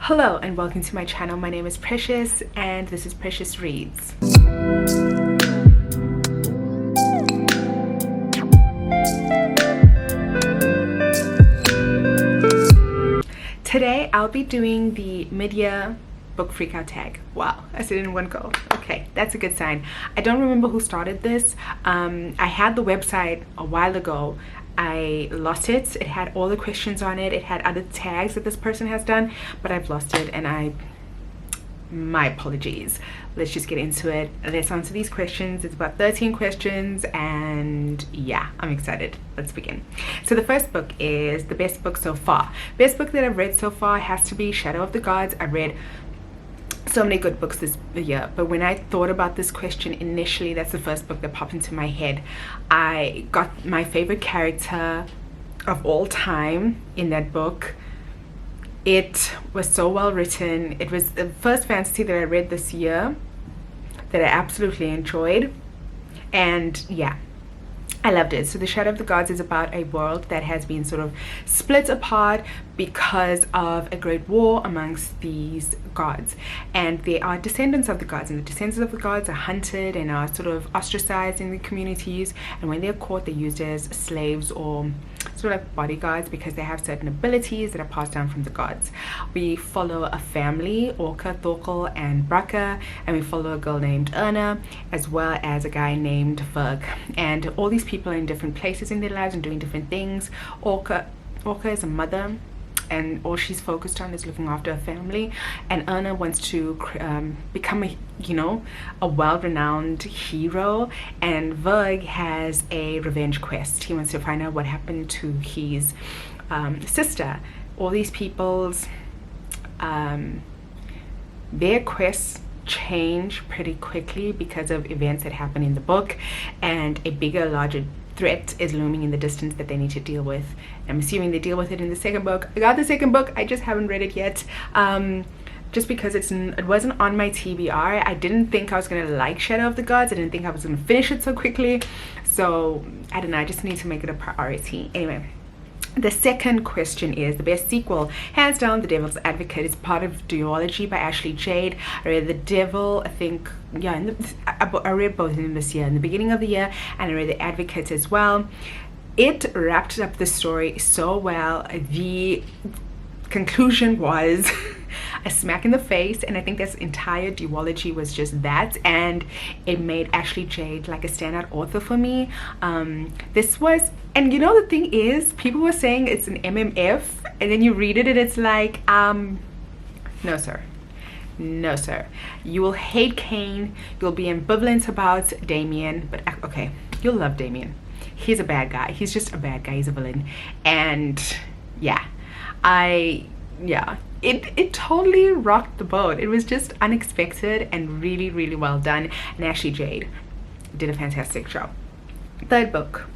Hello and welcome to my channel. My name is Precious and this is Precious Reads. Today I'll be doing the mid-year book freakout tag. Wow, I said it in one go. Okay, that's a good sign. I don't remember who started this. I had the website a while ago. I lost it. It had all the questions on it. It had other tags that this person has done, but I've lost it and my apologies. Let's just get into it. Let's answer these questions. It's about 13 questions and yeah, I'm excited. Let's begin. So the first book is the best book so far. Best book that I've read so far has to be Shadow of the Gods. I read so many good books this year, but when I thought about this question initially, that's the first book that popped into my head. I got my favorite character of all time in that book. It was so well written. It was the first fantasy that I read this year that I absolutely enjoyed, and yeah, I loved it. So the Shadow of the Gods is about a world that has been sort of split apart because of a great war amongst these gods, and they are descendants of the gods, and the descendants of the gods are hunted and are sort of ostracized in the communities, and when they're caught they're used as slaves or sort of like bodyguards because they have certain abilities that are passed down from the gods. We follow a family, Orca, Thorkel and Bracca, and we follow a girl named Erna as well as a guy named Verg, and all these people are in different places in their lives and doing different things. Orca is a mother and all she's focused on is looking after her family, and Erna wants to become a well-renowned hero, and Verg has a revenge quest. He wants to find out what happened to his sister. All these people's their quests change pretty quickly because of events that happen in the book, and a bigger, larger threat is looming in the distance that they need to deal with. I'm assuming they deal with it in the second book. I got the second book, I just haven't read it yet, just because it wasn't on my TBR. I didn't think I was gonna like Shadow of the Gods. I didn't think I was gonna finish it so quickly, so I don't know, I just need to make it a priority. Anyway, the second question is the best sequel. Hands down, The Devil's Advocate is part of Duology by Ashley Jade. I read The Devil, I think, yeah, I read both of them this year, in the beginning of the year, and I read The Advocate as well. It wrapped up the story so well. The conclusion was a smack in the face, and I think this entire duology was just that, and it made Ashley Jade like a standout author for me. This was, and you know, the thing is, people were saying it's an MMF, and then you read it and it's like, no sir, no sir, you will hate Cain, you'll be ambivalent about Damien, but okay, you'll love Damien. He's a bad guy, he's just a bad guy, he's a villain, and yeah, it totally rocked the boat. It was just unexpected and really, really well done, and Ashley Jade did a fantastic job. Third book,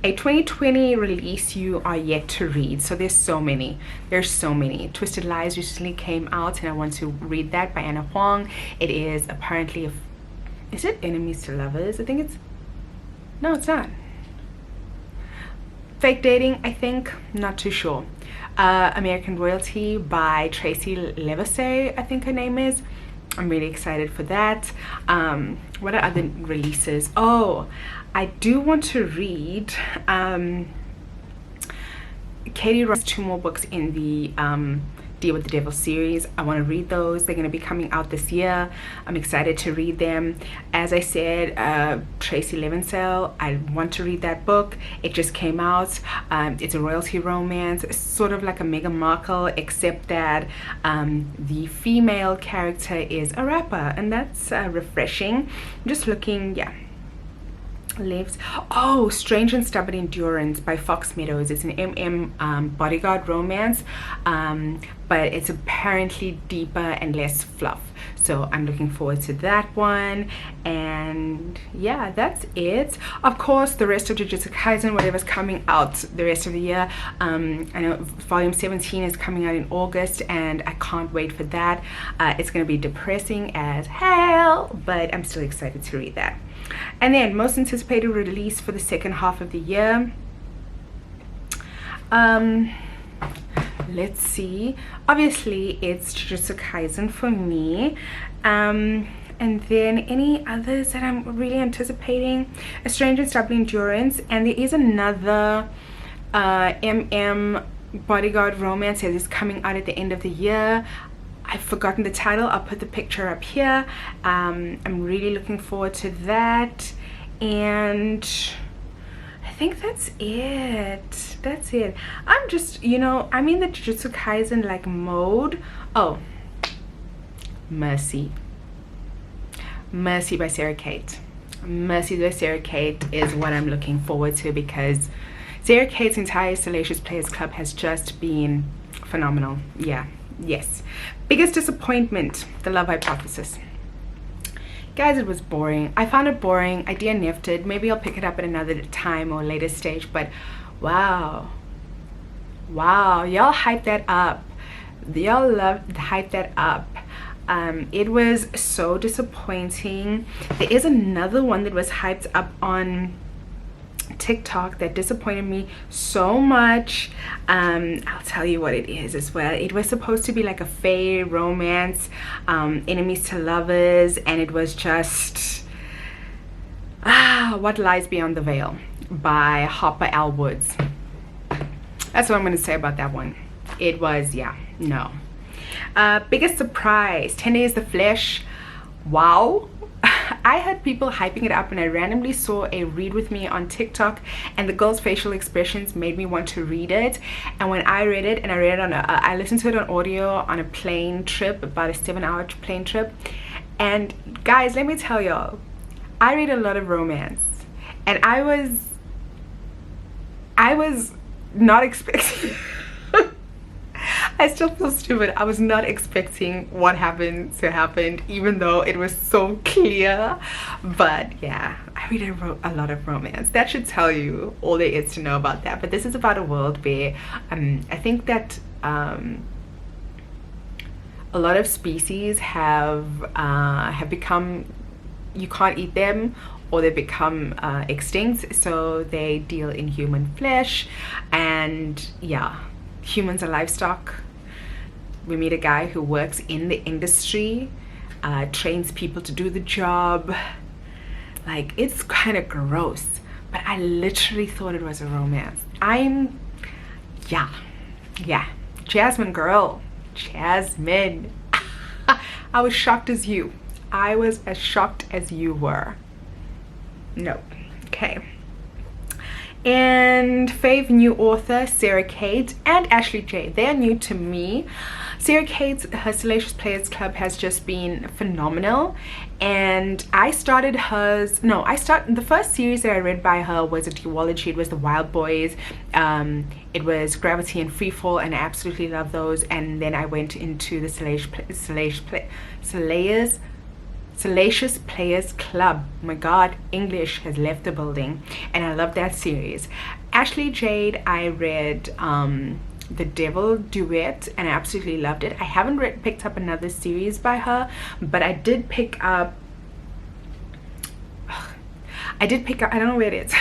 a 2020 release you are yet to read. So there's so many. Twisted Lies recently came out and I want to read that, by Anna Huang. It is apparently is it Enemies to Lovers? I think it's, no, it's not. Fake Dating, I think, not too sure. American Royalty by Tracy Levesey, I think her name is. I'm really excited for that. What are other releases? Oh, I do want to read Katie Ross, 2 more books in the Deal with the Devil series. I want to read those. They're going to be coming out this year. I'm excited to read them. As I said, Tracy Levesey, I want to read that book. It just came out. It's a royalty romance, sort of like a Meghan Markle, except that the female character is a rapper, and that's refreshing. I'm just looking, yeah. Lives. Oh, Strange and Stubborn Endurance by Fox Meadows. It's an bodyguard romance, but it's apparently deeper and less fluff, so I'm looking forward to that one. And yeah, that's it. Of course, the rest of Jujutsu Kaisen, whatever's coming out the rest of the year. I know volume 17 is coming out in August and I can't wait for that. It's going to be depressing as hell, but I'm still excited to read that. And then most anticipated release for the second half of the year. let's see. Obviously, it's Jujutsu Kaisen for me. And then any others that I'm really anticipating: A Strange and Stubborn Endurance, and there is another bodyguard romance that is coming out at the end of the year. I've forgotten the title. I'll put the picture up here. I'm really looking forward to that, and I think that's it. I'm just, I'm in the Jujutsu Kaisen like mode. Oh, Mercy by Sarah Kate. Mercy by Sarah Kate is what I'm looking forward to, because Sarah Kate's entire Salacious Players Club has just been phenomenal. Yes. Biggest disappointment: The Love Hypothesis. Guys, it was boring. I found it boring. I DNF'd it. Maybe I'll pick it up at another time or later stage, but wow, y'all hype that up. Y'all hype that up. It was so disappointing. There is another one that was hyped up on TikTok that disappointed me so much. I'll tell you what it is as well. It was supposed to be like a fae romance, enemies to lovers, and it was just What Lies Beyond the Veil by Harper L. Woods. That's what I'm going to say about that one. It was, no. Biggest surprise: 10 Days the Flesh. Wow. I had people hyping it up, and I randomly saw a read with me on TikTok, and the girl's facial expressions made me want to read it. And when I read it, and I listened to it on audio on a plane trip, about a 7-hour plane trip. And guys, let me tell y'all, I read a lot of romance, and I was not expecting I still feel stupid. I was not expecting what happened to happen, even though it was so clear. But yeah, I read a lot of romance. That should tell you all there is to know about that. But this is about a world where I think that a lot of species have become, you can't eat them, or they become extinct, so they deal in human flesh. And yeah, humans are livestock. We meet a guy who works in the industry, trains people to do the job. Like, it's kind of gross, but I literally thought it was a romance. Yeah, Jasmine girl, Jasmine. I was shocked as you. I was as shocked as you were. No. Okay. And fave new author: Sarah Kate and Ashley J. They are new to me. Sarah Kate's her Salacious Players Club has just been phenomenal, and I started the first series that I read by her was a duology. It was The Wild Boys, it was Gravity and Freefall, and I absolutely love those. And then I went into the Salacious Players Club. Oh my god, English has left the building, and I love that series. Ashley Jade, I read The Devil Duet, and I absolutely loved it. I haven't picked up another series by her, but I did pick up, I don't know where it is.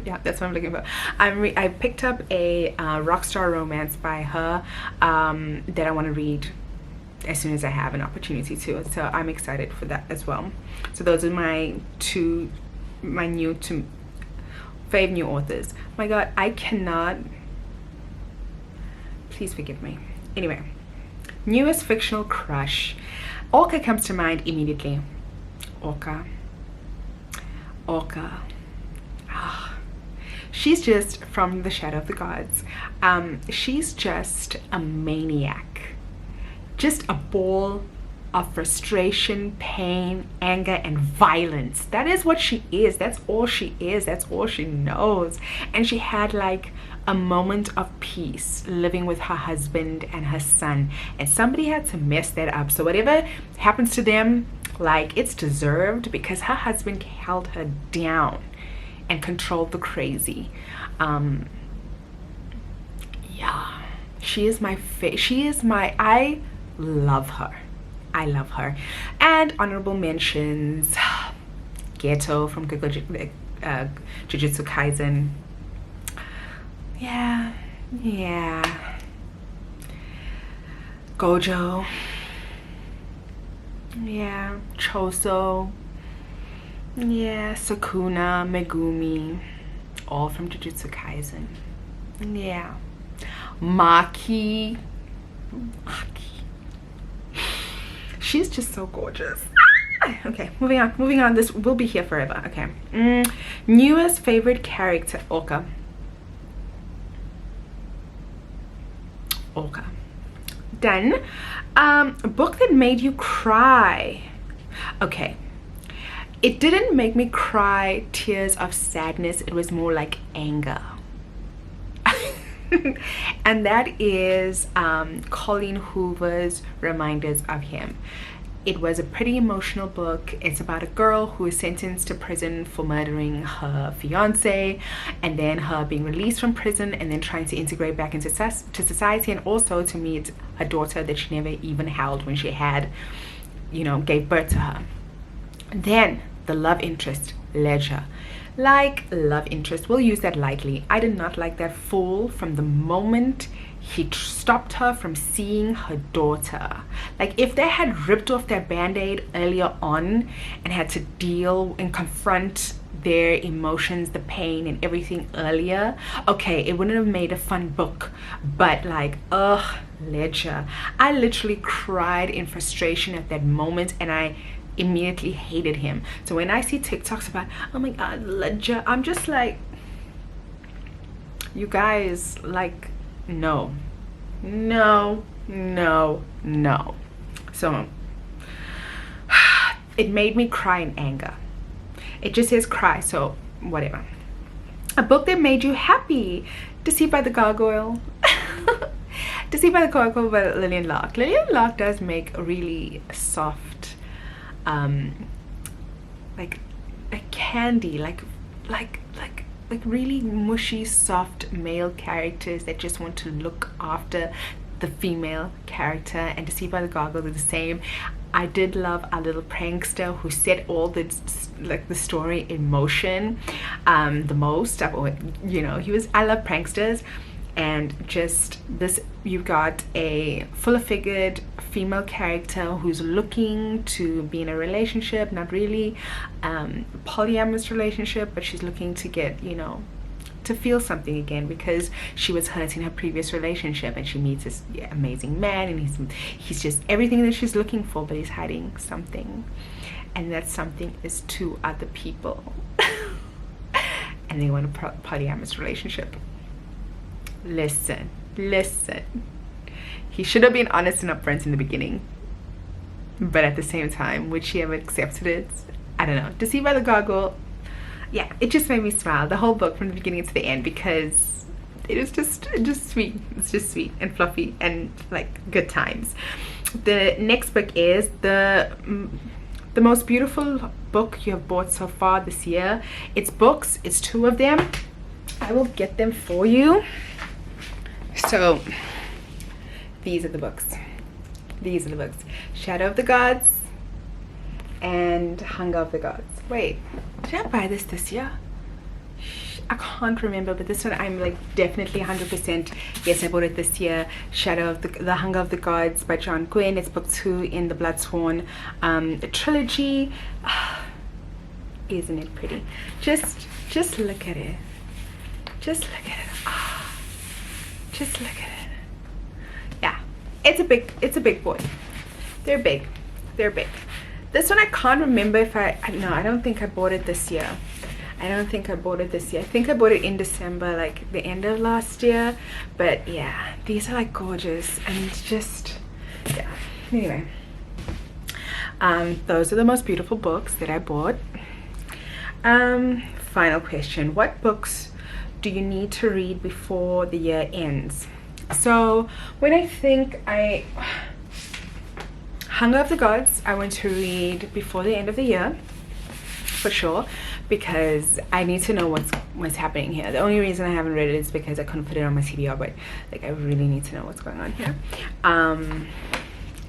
Yeah, that's what I'm looking for. I picked up a Rockstar Romance by her that I want to read as soon as I have an opportunity to. So I'm excited for that as well. So those are my fave new authors. My god, I cannot, please forgive me. Anyway, newest fictional crush. Orca comes to mind immediately. Orca. She's just from the Shadow of the Gods. She's just a maniac. Just a ball of frustration, pain, anger, and violence. That is what she is. That's all she is. That's all she knows. And she had like a moment of peace living with her husband and her son, and somebody had to mess that up. So whatever happens to them, like, it's deserved, because her husband held her down and controlled the crazy. Yeah, she is my I love her. And honorable mentions: Ghetto from Jujutsu Kaisen. Yeah. Gojo, yeah, Choso, yeah, Sukuna, Megumi, all from Jujutsu Kaisen. Yeah, Maki. She's just so gorgeous. Okay, moving on. This will be here forever. Okay. Newest favorite character. Orca. Done. A book that made you cry. Okay, it didn't make me cry tears of sadness, it was more like anger. And that is Colleen Hoover's Reminders of Him. It was a pretty emotional book. It's about a girl who is sentenced to prison for murdering her fiance, and then her being released from prison and then trying to integrate back into society, and also to meet a daughter that she never even held when she had, gave birth to her. Then the love interest, Ledger. Like love interest, we'll use that lightly. I did not like that fool from the moment he stopped her from seeing her daughter. Like, if they had ripped off their band-aid earlier on and had to deal and confront their emotions, the pain and everything earlier, okay, it wouldn't have made a fun book. But like, Ledger, I literally cried in frustration at that moment, and I immediately hated him. So when I see TikToks about, oh my god, Ledger, I'm just like, you guys, like, no. So it made me cry in anger. It just says cry, so whatever. A book that made you happy. Deceived by the Gargoyle. Deceived by the Gargoyle by Lillian Locke. Lillian Locke does make a really soft, like candy, like really mushy, soft male characters that just want to look after the female character. And Deceived by the Gargoyle are the same. I did love our little prankster who set all the story in motion the most. I love pranksters. And just this, you've got a fuller figured female character who's looking to be in a relationship, not really polyamorous relationship, but she's looking to get, to feel something again, because she was hurt in her previous relationship, and she meets this amazing man, and he's just everything that she's looking for, but he's hiding something, and that something is two other people. And they want a polyamorous relationship. Listen, he should have been honest and upfront in the beginning, but at the same time, would she have accepted it? I don't know. Deceived by the Gargoyle, yeah, it just made me smile the whole book from the beginning to the end, because it is just sweet. It's just sweet and fluffy and like good times. The next book is the most beautiful book you have bought so far this year. It's books. It's 2 of them. I will get them for you. So these are the books. Shadow of the Gods and Hunger of the Gods. Wait, did I buy this year? I can't remember, but this one I'm like definitely 100% yes, I bought it this year. Shadow of the Hunger of the Gods by John Gwynne. It's book 2 in the Bloodsworn trilogy. Isn't it pretty? Just look at it. Just look at it. Just look at it. Yeah, it's a big boy. They're big. This one I can't remember if I don't think I bought it this year. I think I bought it in December, like the end of last year. But yeah, these are like gorgeous, and just, yeah. Anyway, those are the most beautiful books that I bought. Final question: what books do you need to read before the year ends? So when I think Hunger of the Gods, I want to read before the end of the year, for sure, because I need to know what's happening here. The only reason I haven't read it is because I couldn't put it on my TBR, but like I really need to know what's going on here.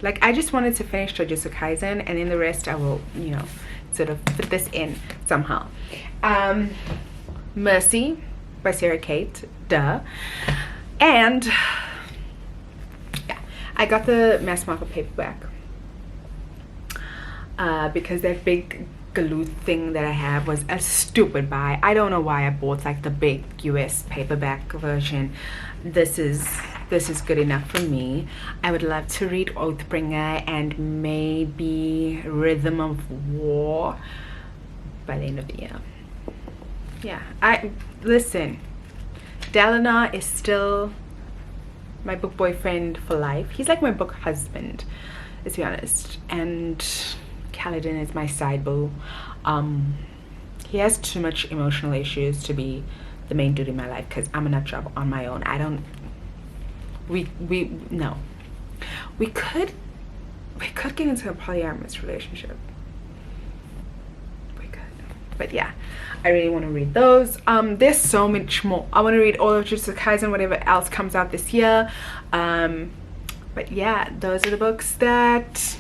Like I just wanted to finish Jujutsu Kaisen, and then the rest I will, sort of fit this in somehow. Mercy by Sarah Kate, duh. And yeah, I got the mass market paperback because that big glue thing that I have was a stupid buy. I don't know why I bought like the big US paperback version. This is good enough for me. I would love to read Oathbringer and maybe Rhythm of War by the end of the year. Yeah, listen, Dalinar is still my book boyfriend for life. He's like my book husband, let's be honest. And Kaladin is my side boo. He has too much emotional issues to be the main dude in my life because I'm a nut job on my own. No. We could get into a polyamorous relationship. We could. But yeah, I really want to read those. There's so much more. I want to read all of Jujutsu Kaisen, whatever else comes out this year. But yeah, those are the books that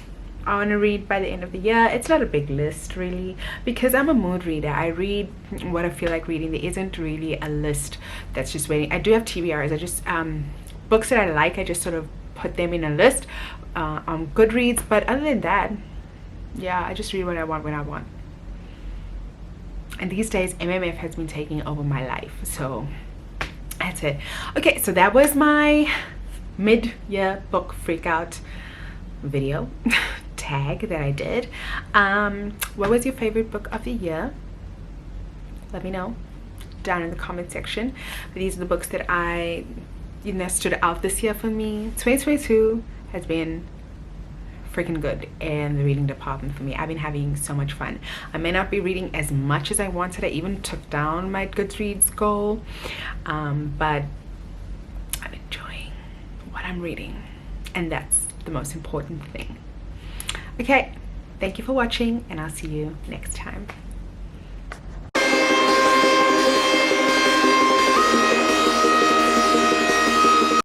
I want to read by the end of the year. It's not a big list really because I'm a mood reader. I read what I feel like reading. There isn't really a list that's just waiting. I do have TBRs. I just books that I like, I just sort of put them in a list on Goodreads. But other than that, yeah, I just read what I want when I want. And these days MMF has been taking over my life, so that's it. Okay, so that was my mid-year book freakout video tag that I did. What was your favorite book of the year? Let me know down in the comment section. But these are the books that stood out this year for me. 2022 has been freaking good in the reading department for me. I've been having so much fun. I may not be reading as much as I wanted. I even took down my Goodreads goal, but I'm enjoying what I'm reading, and that's the most important thing. Okay, thank you for watching, and I'll see you next time.